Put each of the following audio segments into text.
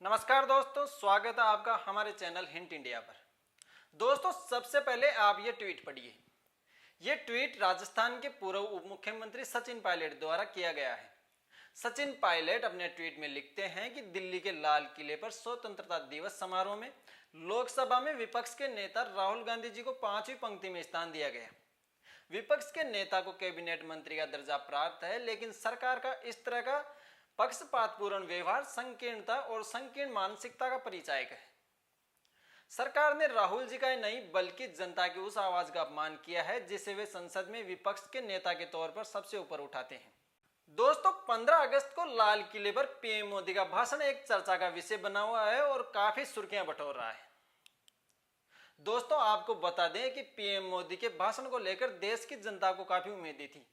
नमस्कार दोस्तों, स्वागत है आपका हमारे चैनल हिंट इंडिया पर। दोस्तों, सबसे पहले आप ये ट्वीट पढ़िए। ये ट्वीट राजस्थान के पूर्व उप मुख्यमंत्री सचिन पायलट द्वारा किया गया है। सचिन पायलट अपने ट्वीट में लिखते हैं कि दिल्ली के लाल किले पर स्वतंत्रता दिवस समारोह में लोकसभा में विपक्ष के नेता राहुल गांधी जी को 5वीं पंक्ति में स्थान दिया गया। विपक्ष के नेता को कैबिनेट मंत्री का दर्जा प्राप्त है, लेकिन सरकार का इस तरह का पक्षपातपूर्ण व्यवहार संकीर्णता और संकीर्ण मानसिकता का परिचायक है। सरकार ने राहुल जी का ही नहीं बल्कि जनता की उस आवाज का अपमान किया है जिसे वे संसद में विपक्ष के नेता के तौर पर सबसे ऊपर उठाते हैं। दोस्तों, 15 अगस्त को लाल किले पर पीएम मोदी का भाषण एक चर्चा का विषय बना हुआ है और काफी सुर्खियां बटोर रहा है। दोस्तों, आपको बता दें कि पीएम मोदी के भाषण को लेकर देश की जनता को काफी उम्मीदें थी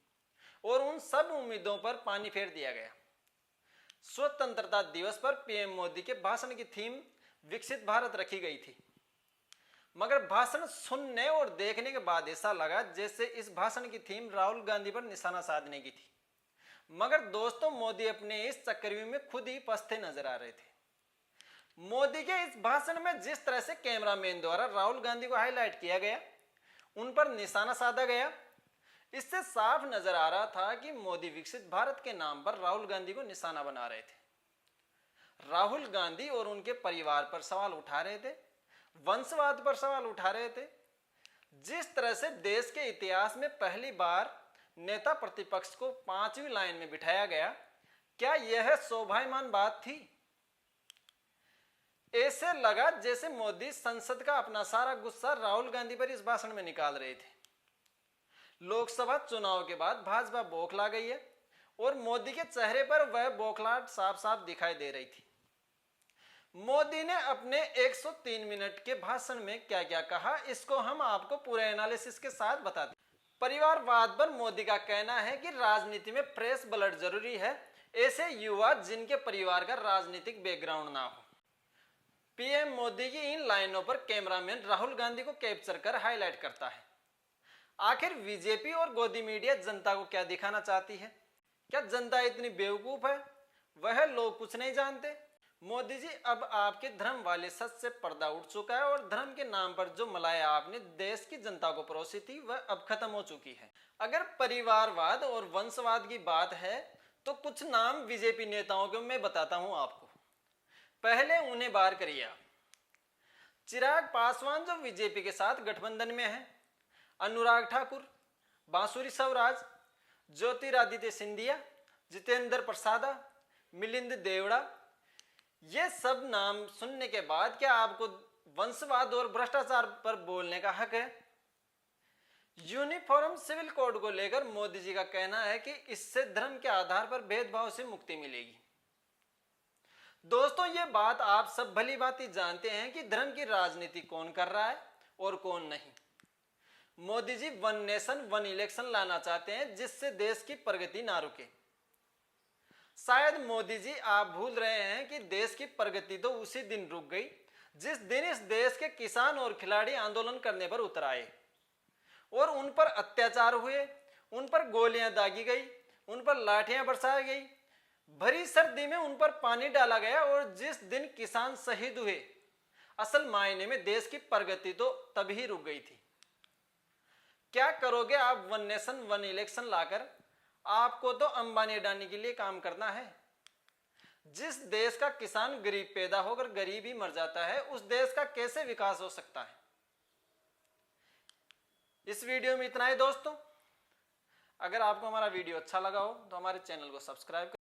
और उन सब उम्मीदों पर पानी फेर दिया गया। स्वतंत्रता दिवस पर पीएम मोदी के भाषण की थीम विकसित भारत रखी गई थी, मगर भाषण सुनने और देखने के बाद ऐसा लगा जैसे इस भाषण की थीम राहुल गांधी पर निशाना साधने की थी। मगर दोस्तों, मोदी अपने इस चक्रव्यूह में खुद ही फंसते नजर आ रहे थे। मोदी के इस भाषण में जिस तरह से कैमरामैन द्वारा राहुल गांधी को हाईलाइट किया गया, उन पर निशाना साधा गया, इससे साफ नजर आ रहा था कि मोदी विकसित भारत के नाम पर राहुल गांधी को निशाना बना रहे थे। राहुल गांधी और उनके परिवार पर सवाल उठा रहे थे, वंशवाद पर सवाल उठा रहे थे। जिस तरह से देश के इतिहास में पहली बार नेता प्रतिपक्ष को 5वीं लाइन में बिठाया गया, क्या यह शोभायमान बात थी? ऐसे लगा जैसे मोदी संसद का अपना सारा गुस्सा राहुल गांधी पर इस भाषण में निकाल रहे थे। लोकसभा चुनाव के बाद भाजपा बौखला गई है और मोदी के चेहरे पर वह बौखलाहट साफ साफ दिखाई दे रही थी। मोदी ने अपने 103 मिनट के भाषण में क्या क्या कहा, इसको हम आपको पूरे एनालिसिस के साथ बताते। परिवारवाद पर मोदी का कहना है कि राजनीति में फ्रेश ब्लड जरूरी है, ऐसे युवा जिनके परिवार का राजनीतिक बैकग्राउंड ना हो। पीएम मोदी की इन लाइनों पर कैमरामैन राहुल गांधी को कैप्चर कर हाईलाइट करता है। आखिर बीजेपी और गोदी मीडिया जनता को क्या दिखाना चाहती है? क्या जनता इतनी बेवकूफ है? वह लोग कुछ नहीं जानते। मोदी जी, अब आपके धर्म वाले सच से पर्दा उठ चुका है और धर्म के नाम पर जो मलाया आपने देश की जनता को परोसी थी वह अब खत्म हो चुकी है। अगर परिवारवाद और वंशवाद की बात है तो कुछ नाम बीजेपी नेताओं के मैं बताता हूं आपको। पहले उन्हें बाहर करिए आप। चिराग पासवान जो बीजेपी के साथ गठबंधन में है, अनुराग ठाकुर, बांसुरी स्वराज, ज्योतिरादित्य सिंधिया, जितेंद्र प्रसाद, मिलिंद देवड़ा, ये सब नाम सुनने के बाद क्या आपको वंशवाद और भ्रष्टाचार पर बोलने का हक है? यूनिफॉर्म सिविल कोड को लेकर मोदी जी का कहना है कि इससे धर्म के आधार पर भेदभाव से मुक्ति मिलेगी। दोस्तों, ये बात आप सब भली भांति जानते हैं कि धर्म की राजनीति कौन कर रहा है और कौन नहीं। Modi ji one nation one election लाना चाहते हैं जिससे देश की प्रगति ना रुके। शायद मोदी जी आप भूल रहे हैं कि देश की प्रगति तो उसी दिन रुक गई जिस दिन इस देश के किसान और खिलाड़ी आंदोलन करने पर उतर आए और उन पर अत्याचार हुए, उन पर गोलियां दागी गई, उन पर लाठियां बरसाई गई, भरी सर्दी में उन पर पानी डाला गया और जिस दिन किसान शहीद हुए, असल मायने में देश की प्रगति तो तभी रुक गई थी। क्या करोगे आप वन नेशन वन इलेक्शन लाकर? आपको तो अंबानी अडानी के लिए काम करना है। जिस देश का किसान गरीब पैदा होकर गरीब ही मर जाता है, उस देश का कैसे विकास हो सकता है? इस वीडियो में इतना ही दोस्तों। अगर आपको हमारा वीडियो अच्छा लगा हो तो हमारे चैनल को सब्सक्राइब